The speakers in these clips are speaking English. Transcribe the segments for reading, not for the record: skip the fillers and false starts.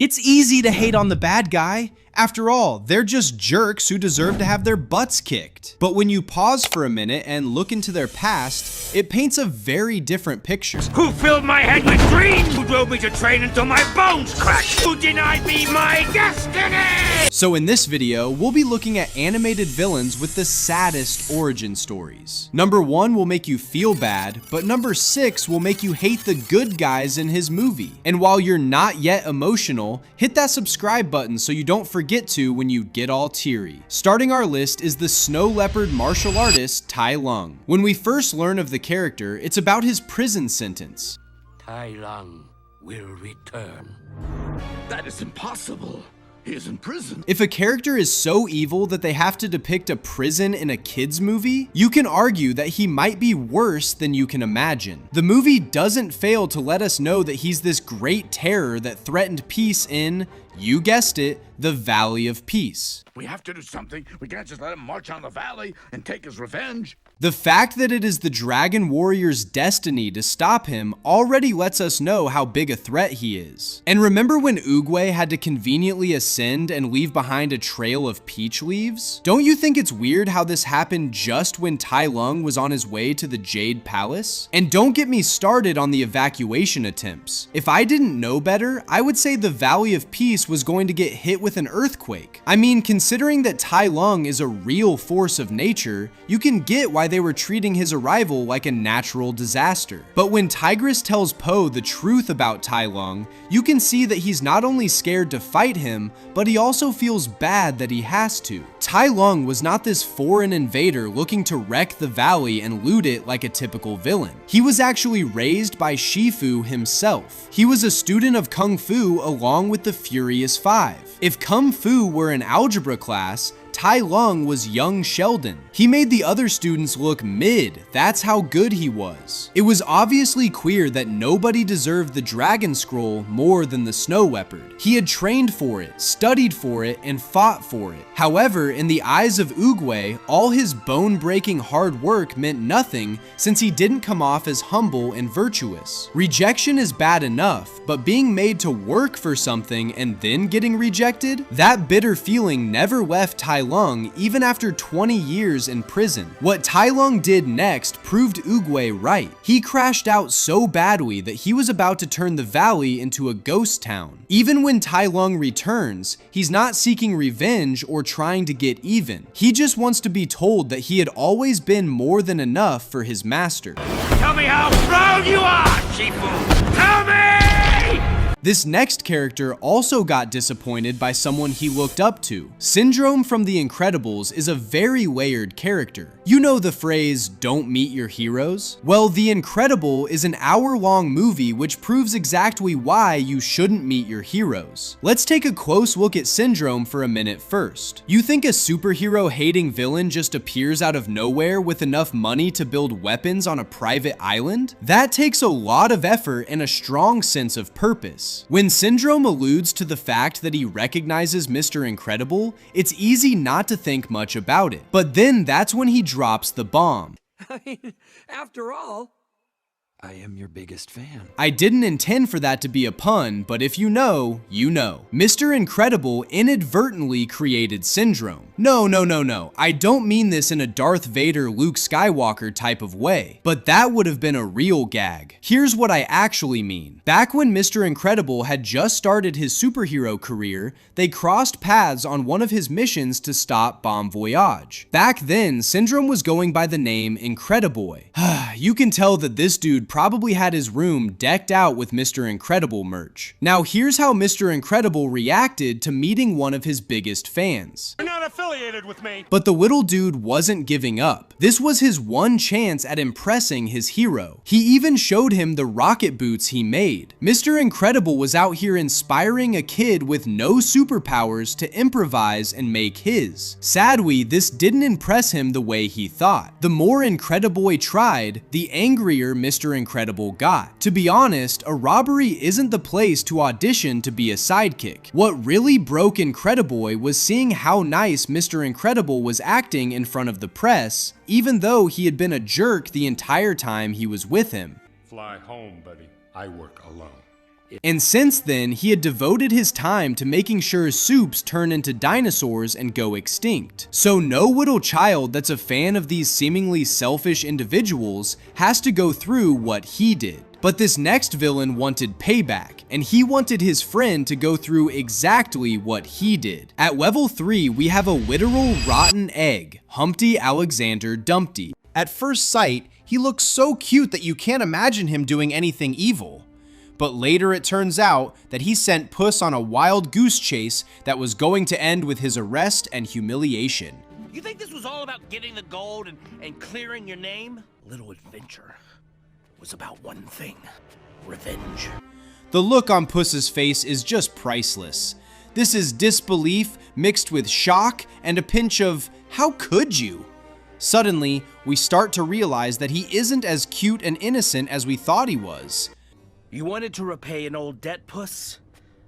It's easy to hate on the bad guy. After all, they're just jerks who deserve to have their butts kicked. But when you pause for a minute and look into their past, it paints a very different picture. Who filled my head with dreams? Who drove me to train until my bones cracked? Who denied me my destiny? So in this video, we'll be looking at animated villains with the saddest origin stories. Number 1 will make you feel bad, but number 6 will make you hate the good guys in his movie. And while you're not yet emotional, hit that subscribe button so you don't forget to when you get all teary. Starting our list is the snow leopard martial artist Tai Lung. When we first learn of the character, it's about his prison sentence. Tai Lung will return. That is impossible. He is in prison. If a character is so evil that they have to depict a prison in a kid's movie, you can argue that he might be worse than you can imagine. The movie doesn't fail to let us know that he's this great terror that threatened peace in, you guessed it, the Valley of Peace. We have to do something. We can't just let him march on the valley and take his revenge. The fact that it is the Dragon Warrior's destiny to stop him already lets us know how big a threat he is. And remember when Oogway had to conveniently ascend and leave behind a trail of peach leaves? Don't you think it's weird how this happened just when Tai Lung was on his way to the Jade Palace? And don't get me started on the evacuation attempts. If I didn't know better, I would say the Valley of Peace was going to get hit with an earthquake. I mean, considering that Tai Lung is a real force of nature, you can get why they were treating his arrival like a natural disaster. But when Tigress tells Po the truth about Tai Lung, you can see that he's not only scared to fight him, but he also feels bad that he has to. Tai Lung was not this foreign invader looking to wreck the valley and loot it like a typical villain. He was actually raised by Shifu himself. He was a student of Kung Fu along with the Furious Five. If Kung Fu were an algebra class, Tai Lung was young Sheldon. He made the other students look mid, that's how good he was. It was obviously clear that nobody deserved the Dragon Scroll more than the Snow Leopard. He had trained for it, studied for it, and fought for it. However, in the eyes of Oogway, all his bone-breaking hard work meant nothing since he didn't come off as humble and virtuous. Rejection is bad enough, but being made to work for something and then getting rejected? That bitter feeling never left Tai Lung even after 20 years in prison. What Tai Lung did next proved Oogway right. He crashed out so badly that he was about to turn the valley into a ghost town. Even when Tai Lung returns, he's not seeking revenge or trying to get even. He just wants to be told that he had always been more than enough for his master. Tell me how proud you are, Shifu! Tell me! This next character also got disappointed by someone he looked up to. Syndrome from The Incredibles is a very layered character. You know the phrase, don't meet your heroes? Well, The Incredible is an hour-long movie which proves exactly why you shouldn't meet your heroes. Let's take a close look at Syndrome for a minute first. You think a superhero-hating villain just appears out of nowhere with enough money to build weapons on a private island? That takes a lot of effort and a strong sense of purpose. When Syndrome alludes to the fact that he recognizes Mr. Incredible, it's easy not to think much about it. But then that's when he drops the bomb. I mean, after all, I am your biggest fan. I didn't intend for that to be a pun, but if you know, you know. Mr. Incredible inadvertently created Syndrome. No, I don't mean this in a Darth Vader, Luke Skywalker type of way, but that would have been a real gag. Here's what I actually mean. Back when Mr. Incredible had just started his superhero career, they crossed paths on one of his missions to stop Bon Voyage. Back then, Syndrome was going by the name Incrediboy. You can tell that this dude probably had his room decked out with Mr. Incredible merch. Now here's how Mr. Incredible reacted to meeting one of his biggest fans. You're not affiliated with me. But the little dude wasn't giving up. This was his one chance at impressing his hero. He even showed him the rocket boots he made. Mr. Incredible was out here inspiring a kid with no superpowers to improvise and make his. Sadly, this didn't impress him the way he thought. The more Incrediboy tried, the angrier Mr. Incredible got. To be honest, a robbery isn't the place to audition to be a sidekick. What really broke Incrediboy was seeing how nice Mr. Incredible was acting in front of the press, even though he had been a jerk the entire time he was with him. Fly home, buddy. I work alone. And since then, he had devoted his time to making sure soups turn into dinosaurs and go extinct. So no little child that's a fan of these seemingly selfish individuals has to go through what he did. But this next villain wanted payback, and he wanted his friend to go through exactly what he did. At level 3, we have a literal rotten egg, Humpty Alexander Dumpty. At first sight, he looks so cute that you can't imagine him doing anything evil. But later it turns out that he sent Puss on a wild goose chase that was going to end with his arrest and humiliation. You think this was all about getting the gold and clearing your name? Little adventure was about one thing: revenge. The look on Puss's face is just priceless. This is disbelief mixed with shock and a pinch of, how could you? Suddenly, we start to realize that he isn't as cute and innocent as we thought he was. You wanted to repay an old debt, Puss?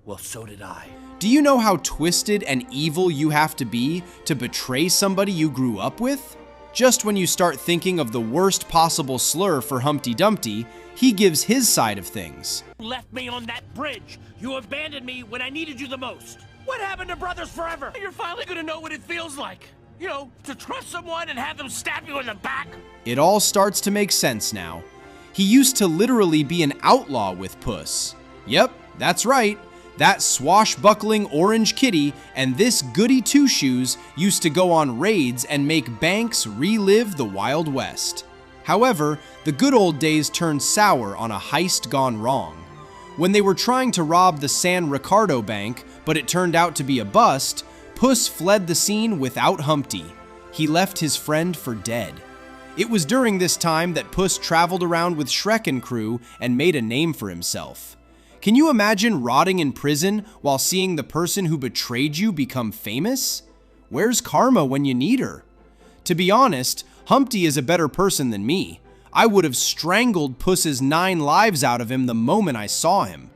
Well, so did I. Do you know how twisted and evil you have to be to betray somebody you grew up with? Just when you start thinking of the worst possible slur for Humpty Dumpty, he gives his side of things. You left me on that bridge. You abandoned me when I needed you the most. What happened to brothers forever? You're finally gonna know what it feels like. You know, to trust someone and have them stab you in the back. It all starts to make sense now. He used to literally be an outlaw with Puss. Yep, that's right. That swashbuckling orange kitty and this goody two-shoes used to go on raids and make banks relive the Wild West. However, the good old days turned sour on a heist gone wrong. When they were trying to rob the San Ricardo Bank, but it turned out to be a bust, Puss fled the scene without Humpty. He left his friend for dead. It was during this time that Puss traveled around with Shrek and crew and made a name for himself. Can you imagine rotting in prison while seeing the person who betrayed you become famous? Where's karma when you need her? To be honest, Humpty is a better person than me. I would have strangled Puss's 9 lives out of him the moment I saw him.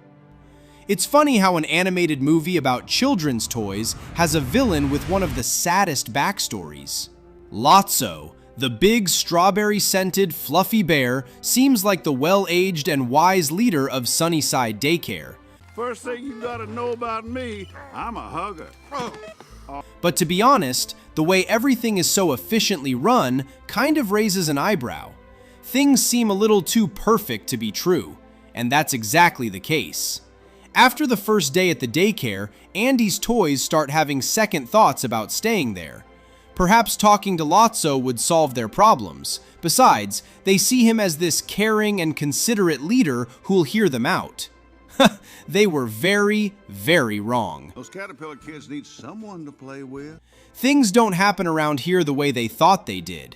It's funny how an animated movie about children's toys has a villain with one of the saddest backstories. Lotso, the big strawberry-scented fluffy bear, seems like the well-aged and wise leader of Sunnyside Daycare. First thing you gotta know about me, I'm a hugger. But to be honest, the way everything is so efficiently run kind of raises an eyebrow. Things seem a little too perfect to be true, and that's exactly the case. After the first day at the daycare, Andy's toys start having second thoughts about staying there. Perhaps talking to Lotso would solve their problems. Besides, they see him as this caring and considerate leader who'll hear them out. They were very, very wrong. Those caterpillar kids need someone to play with. Things don't happen around here the way they thought they did.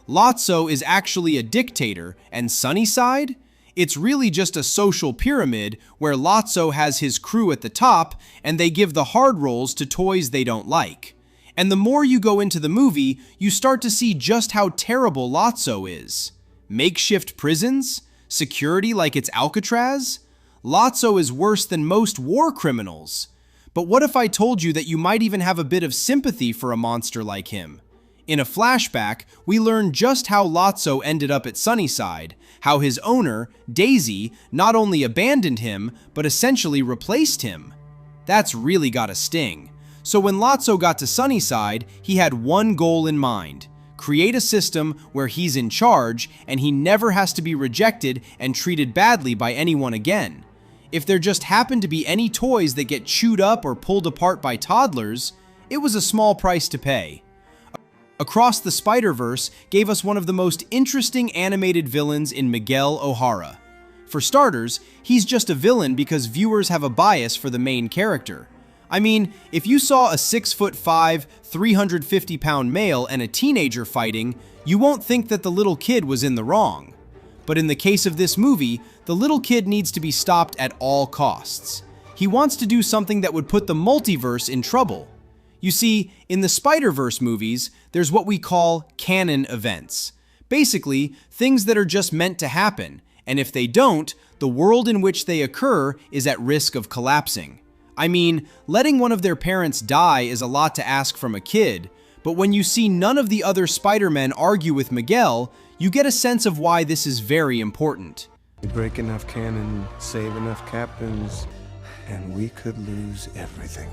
Lotso is actually a dictator, and Sunnyside? It's really just a social pyramid where Lotso has his crew at the top, and they give the hard roles to toys they don't like. And the more you go into the movie, you start to see just how terrible Lotso is. Makeshift prisons? Security like it's Alcatraz? Lotso is worse than most war criminals. But what if I told you that you might even have a bit of sympathy for a monster like him? In a flashback, we learn just how Lotso ended up at Sunnyside, how his owner, Daisy, not only abandoned him, but essentially replaced him. That's really gotta sting. So when Lotso got to Sunnyside, he had one goal in mind: create a system where he's in charge and he never has to be rejected and treated badly by anyone again. If there just happened to be any toys that get chewed up or pulled apart by toddlers, it was a small price to pay. Across the Spider-Verse gave us one of the most interesting animated villains in Miguel O'Hara. For starters, he's just a villain because viewers have a bias for the main character. I mean, if you saw a 6'5", 350-pound male and a teenager fighting, you won't think that the little kid was in the wrong. But in the case of this movie, the little kid needs to be stopped at all costs. He wants to do something that would put the multiverse in trouble. You see, in the Spider-Verse movies, there's what we call canon events. Basically, things that are just meant to happen, and if they don't, the world in which they occur is at risk of collapsing. I mean, letting one of their parents die is a lot to ask from a kid, but when you see none of the other Spider-Men argue with Miguel, you get a sense of why this is very important. We break enough cannons, save enough captains, and we could lose everything.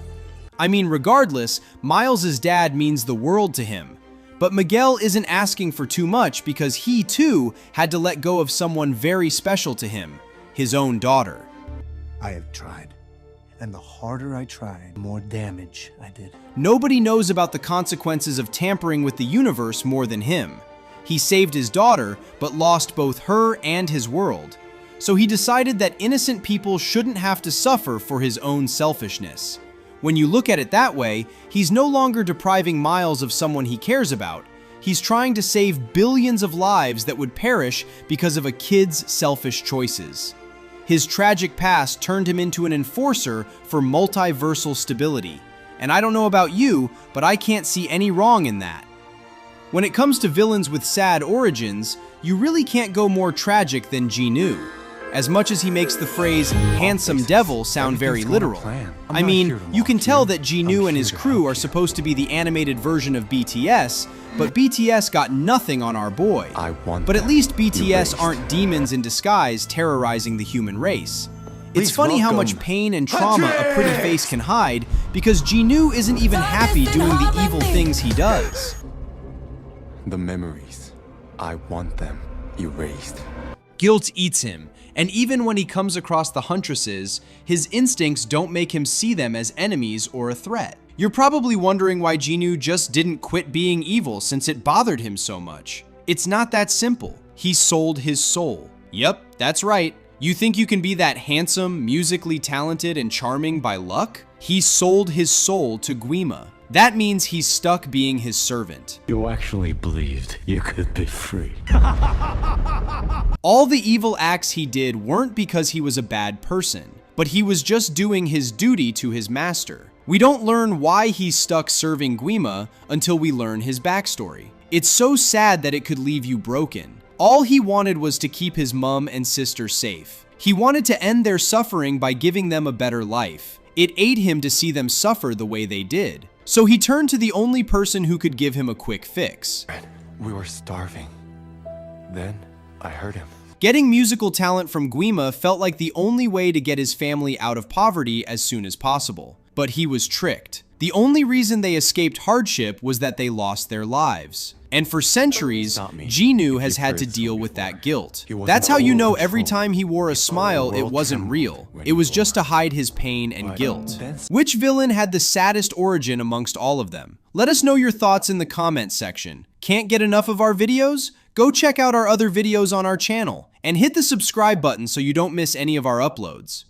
I mean, regardless, Miles's dad means the world to him. But Miguel isn't asking for too much because he, too, had to let go of someone very special to him, his own daughter. I have tried, and the harder I tried, the more damage I did. Nobody knows about the consequences of tampering with the universe more than him. He saved his daughter, but lost both her and his world. So he decided that innocent people shouldn't have to suffer for his own selfishness. When you look at it that way, he's no longer depriving Miles of someone he cares about. He's trying to save billions of lives that would perish because of a kid's selfish choices. His tragic past turned him into an enforcer for multiversal stability. And I don't know about you, but I can't see any wrong in that. When it comes to villains with sad origins, you really can't go more tragic than Jinu. As much as he makes the phrase handsome devil sound very literal. I mean, you can tell that Jinu and his crew are supposed to be the animated version of BTS, but BTS got nothing on our boy. But at least BTS aren't demons in disguise terrorizing the human race. It's funny how much pain and trauma a pretty face can hide, because Jinu isn't even happy doing the evil things he does. The memories, I want them erased. Guilt eats him, and even when he comes across the huntresses, his instincts don't make him see them as enemies or a threat. You're probably wondering why Jinu just didn't quit being evil since it bothered him so much. It's not that simple. He sold his soul. Yep, that's right. You think you can be that handsome, musically talented, and charming by luck? He sold his soul to Guima. That means he's stuck being his servant. You actually believed you could be free. All the evil acts he did weren't because he was a bad person, but he was just doing his duty to his master. We don't learn why he's stuck serving Guima until we learn his backstory. It's so sad that it could leave you broken. All he wanted was to keep his mom and sister safe. He wanted to end their suffering by giving them a better life. It ate him to see them suffer the way they did. So he turned to the only person who could give him a quick fix. We were starving. Then I heard him. Getting musical talent from Guima felt like the only way to get his family out of poverty as soon as possible. But he was tricked. The only reason they escaped hardship was that they lost their lives. And for centuries, Jinu has had to deal with that guilt. That's how you know every time he wore a smile, it wasn't real. It was just to hide his pain and guilt. Which villain had the saddest origin amongst all of them? Let us know your thoughts in the comments section. Can't get enough of our videos? Go check out our other videos on our channel, and hit the subscribe button so you don't miss any of our uploads.